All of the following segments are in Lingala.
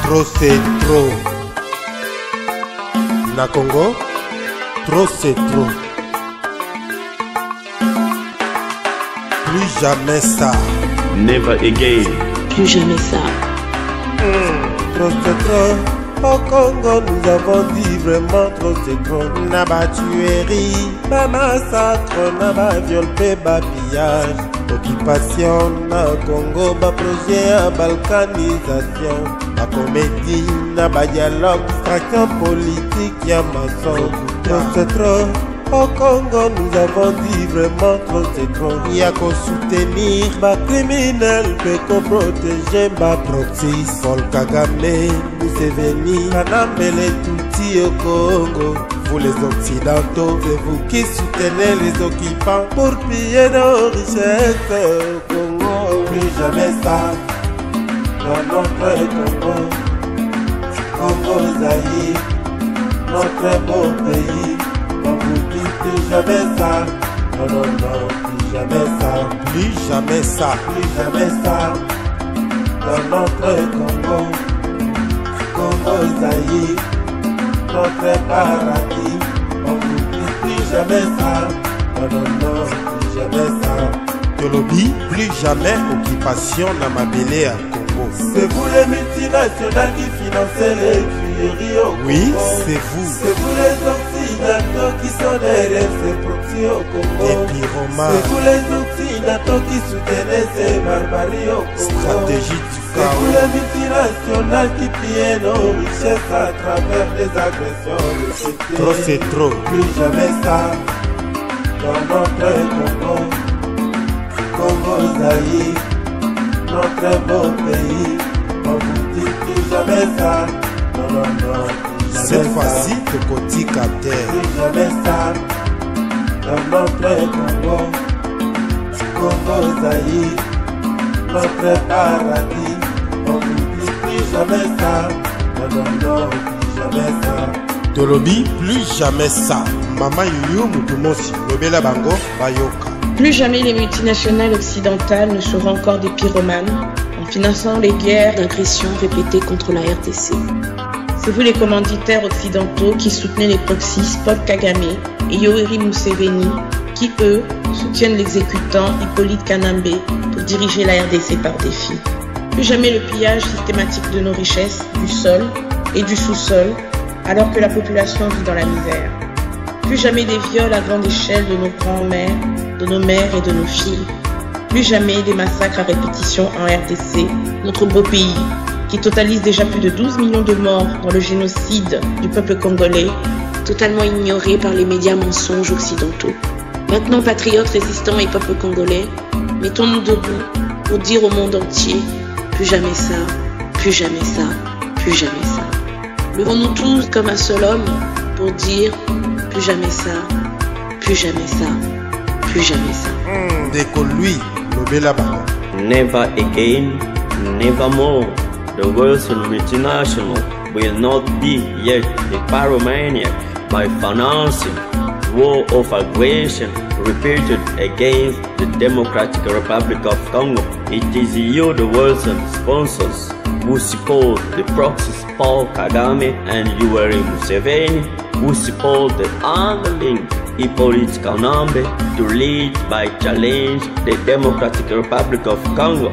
Trop c'est trop. Na Congo, trop c'est trop. Plus jamais ça. Never again. Plus jamais ça. Trop c'est trop. Au Congo, nous avons dit vraiment trop c'est trop. Na ba tuerie, ba massacre, na ba viol, ba pillage. Occupation na Congo, ba projet à balkanisation. La comédie, na ba dialogue, distraction politique, y'a maçon. Trop c'est trop. Au Congo, nous avons dit vraiment trop c'est trop. Y'a qu'au soutenir, ba criminel, peut qu'on protéger, ba proxy. Paul Kagame, Museveni, Kanambele Tuti au Congo. Vous les occidentaux, c'est vous qui soutenez les occupants pour piller nos richesses au Congo. Plus jamais ça, dans notre Congo. Congo Zaïre, notre beau pays. On vous dit plus jamais ça. Non, non, non, plus jamais ça. Plus jamais ça. Plus jamais ça. Dans notre Congo. Congo Zaïre, notre paradis. On vous dit plus jamais ça. Non, non, non, plus jamais ça. Tolobi, plus jamais occupation dans ma belle à Congo. C'est vous les multinationales qui financez les tueries au Congo. Oui, c'est vous. C'est vous les occidentaux qui sont derrière ces proxys au Congo. Des pyromanes. C'est vous les occidentaux qui soutenez ces barbaries au Congo. Stratégie du chaos. C'est vous les multinationales qui pillent nos richesses à travers des agressions répétées. Trop c'est trop. Plus jamais ça. Dans notre Congo. Congo Zaïre, notre beau pays. On vous dit plus jamais ça. Non, non, non. Cette fois-ci, de côté à terre. Plus jamais ça. Dans notre Congo. Congo Zaïre, notre paradis. On vous dit plus jamais ça. Non, non, non. Plus jamais ça. Tolobi, plus jamais ça. Maman Yuyu Mutumosi, Nobela Bango, Bayoka. Plus jamais les multinationales occidentales ne seront encore des pyromanes en finançant les guerres d'agression répétées contre la RDC. C'est vous les commanditaires occidentaux qui soutenez les proxys Paul Kagame et Yoweri Museveni qui, eux, soutiennent l'exécutant Hippolyte Kanambe pour diriger la RDC par défi. Plus jamais le pillage systématique de nos richesses, du sol et du sous-sol, alors que la population vit dans la misère. Plus jamais des viols à grande échelle de nos grands-mères, de nos mères et de nos filles. Plus jamais des massacres à répétition en RDC, notre beau pays, qui totalise déjà plus de 12 millions de morts dans le génocide du peuple congolais, totalement ignoré par les médias mensonges occidentaux. Maintenant, patriotes, résistants et peuple congolais, mettons-nous debout pour dire au monde entier, plus jamais ça, plus jamais ça, plus jamais ça. Levons-nous tous comme un seul homme pour dire plus jamais ça, plus jamais ça, plus jamais ça. Décolle lui, Nobela Bango. Never again, never more. The Wilson multinational will not be yet a pyromaniac by financing war of aggression repeated against the Democratic Republic of Congo. It is you, the Wilson sponsors, who support the proxies Paul Kagame and Yoweri Museveni, who support the underling Hippolyte Kanambe to lead by challenge the Democratic Republic of Congo.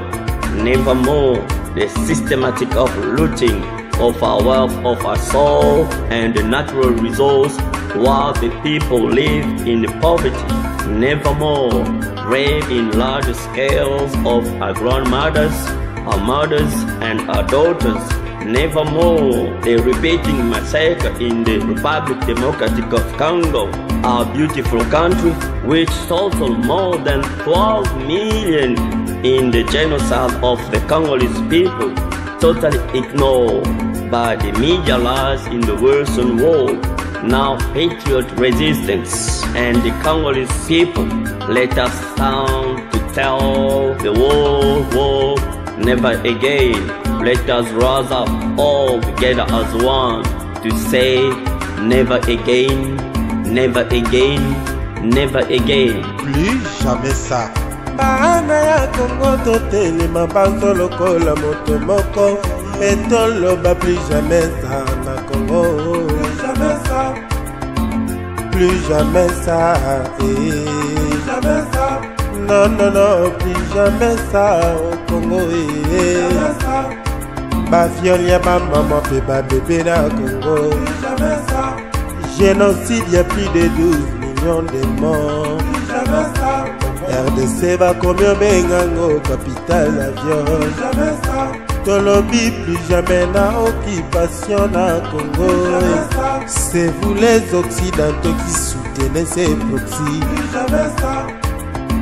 Nevermore the systematic of looting of our wealth, of our soul and the natural resource while the people live in poverty. Nevermore rape in large scales of our grandmothers, our mothers and our daughters. Nevermore a repeating massacre in the Republic Democratic of Congo, our beautiful country, which totaled more than 12 million in the genocide of the Congolese people, totally ignored by the media lies in the Western world. Now patriot resistance and the Congolese people, let us stand to tell the world never again. Let us rise up all together as one to say never again, never again, never again. Plus jamais ça. Bana ya Congo totele mabanzo lokola moto moko. Et toloba plus jamais ça na Congo. Plus jamais ça. Plus jamais ça. Plus jamais ça. Non, non, non, plus jamais ça au Congo. Plus jamais ça. Ba viol ya ba maman fait ba bébé na Congo. Plus jamais ça. Génocide, y a plus de 12 millions de morts. Plus jamais ça. RDC va combien bengango capital avion. Plus jamais ça. Tolobi plus jamais na occupation na Congo. Plus jamais ça. C'est vous les occidentaux qui soutenez ces proxys. Plus jamais ça.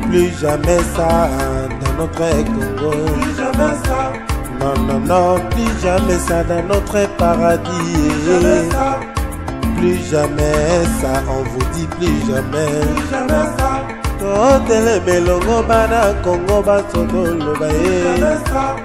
Plus jamais ça dans notre Congo. Plus jamais ça. Non, non, non, plus jamais ça dans notre paradis. Plus jamais ça. Plus jamais ça, on vous dit plus jamais. Plus jamais ça. Totele melongo bana Congo basodolo Plus bae. jamais ça.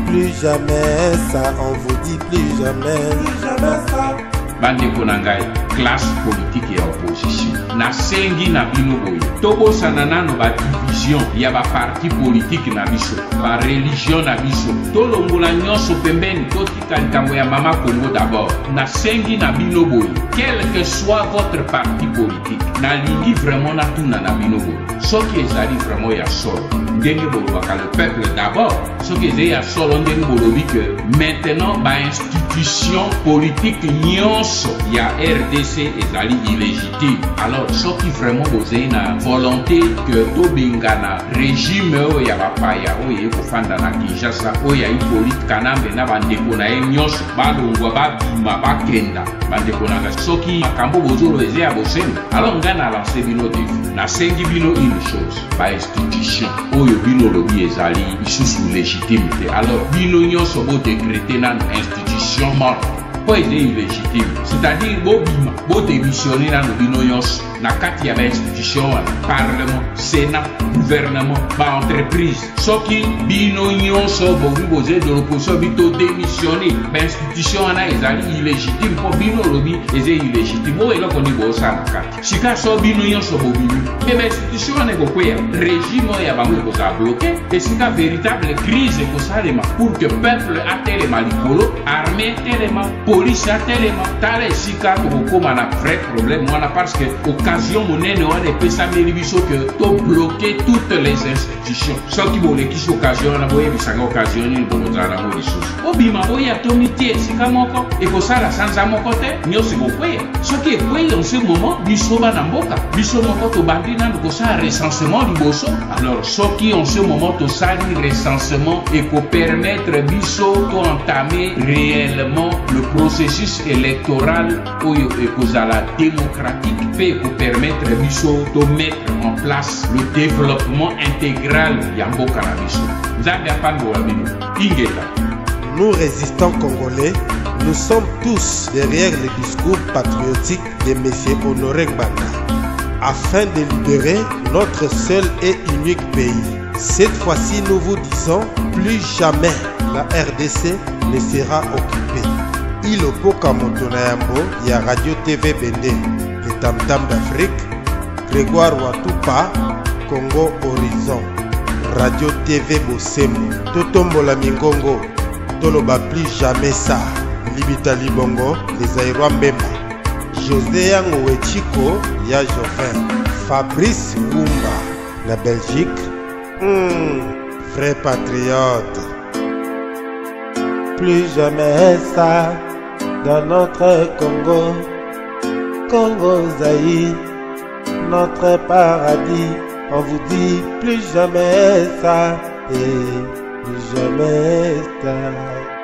Plus jamais ça, on vous dit plus jamais. Plus jamais ça. Bandeko na ngai classe politique ya opposition nasengi na bino boye tobosana nano ba division ya ba parti politique na biso ba religion na biso tolongola nyonso pembeni totika likambo ya mama Congo d'abord nasengi na bino boye quel que soit votre parti politique nalingi vraiment na tuna na bino boye soki ezali vraiment ya solo ndenge bolobaka le peuple d'abord soki ezali ya solo ndenge bolobi que maintenant ba institution politique nyonso ya RDC ezali illégitime. Alors soki vraiment bozei na volonté que tobengana régime oyo ya bapaya oyo ekofanda na Kinshasa oyo ya Hippolyte Kanambe na bandeko na ye nyonso balongwa babima bakenda bandeko na ngai soki makambo bozolo eze ya bosenga alors ngai na lance bino défi nasengi bino une chose ba institution oyo bino lobi ezali lisusu légitime te alors bino nyonso bodécréter nano institution morte po eze illégitime c'est-à-dire bobima bodémissionner nano bino nyonso na kati ya institution wana parlement sénat gouvernement ba entreprise soki bino nyonso bobi boze de l'opposition bito démissionner ba institution wana ezali illégitime po bino lobi eze illégitime o eloko ni bosala kati sika so bino nyonso bobimi mais ba institution wana ekokweya régime ya bango ekoza bloqué et sika véritable crise ekosalema pour que peuple atelema likolo armée telema police atelema tala esika tokokoma na vrai problème wana parce que occasion monene wana epesameli biso que to bloquer toutes les institutions soki bolekisi occasion wana boyebisanga occasion nini bokozala nango lisusu obima boya tomiti esika moko ekosala sanza moko te nyonso ekokweya soki ekweyi en ce moment biso bana mboka biso moko tobandi nanu kosala recensement liboso alors soki en ce moment tosali recensement ekopermettre biso to entamer réellement le processus électoral oyo ekozala démocratique pe ekopermettre biso to mettre en place le développement intégral ya mboka na biso nzambe apangola bino ingeta. Nous résistants congolais, nous sommes tous derrière le discours patriotique de M. Honoré Gbanda afin de libérer notre seul et unique pays. Cette fois-ci, nous vous disons, plus jamais la RDC ne sera occupée. Il Opoka Motonayambo, il y a Radio TV Bende, le Tam Tam d'Afrique, Grégoire Watupa, Congo Horizon, Radio TV Bosemo, Totombola Mingongo, Toloba plus jamais ça, Libita Libongo, les Aïrois Mbemba, José Yango Wechiko, ya Joffin, Fabrice Wumba, la Belgique, vrai patriote. Plus jamais ça dans notre Congo, Congo Zaïre, notre paradis. On vous dit plus jamais ça et plus jamais ça.